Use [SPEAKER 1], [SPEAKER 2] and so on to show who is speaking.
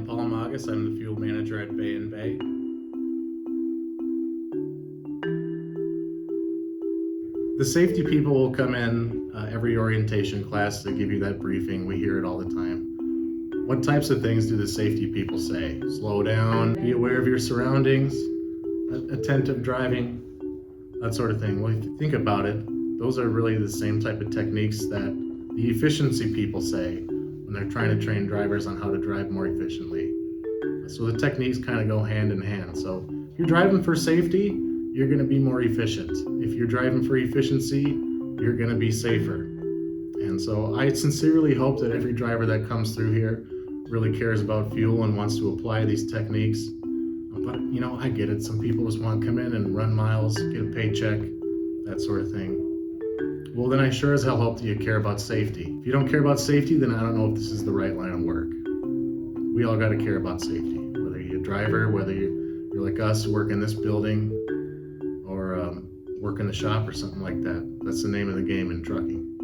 [SPEAKER 1] Paul Magus. I'm the fuel manager at Bay and Bay. The safety people will come in every orientation class to give you that briefing. We hear it all the time. What types of things do the safety people say? Slow down, be aware of your surroundings, attentive driving, that sort of thing. Well, if you think about it, those are really the same type of techniques that the efficiency people say when they're trying to train drivers on how to drive more efficiently. So the techniques kind of go hand in hand. So if you're driving for safety, you're going to be more efficient. If you're driving for efficiency, you're going to be safer. And so I sincerely hope that every driver that comes through here really cares about fuel and wants to apply these techniques. But I get it. Some people just want to come in and run miles, get a paycheck, that sort of thing. Well, then I sure as hell hope that you care about safety. If you don't care about safety, then I don't know if this is the right line of work. We all got to care about safety, whether you're a driver, whether you're like us who work in this building, or work in the shop or something like that. That's the name of the game in trucking.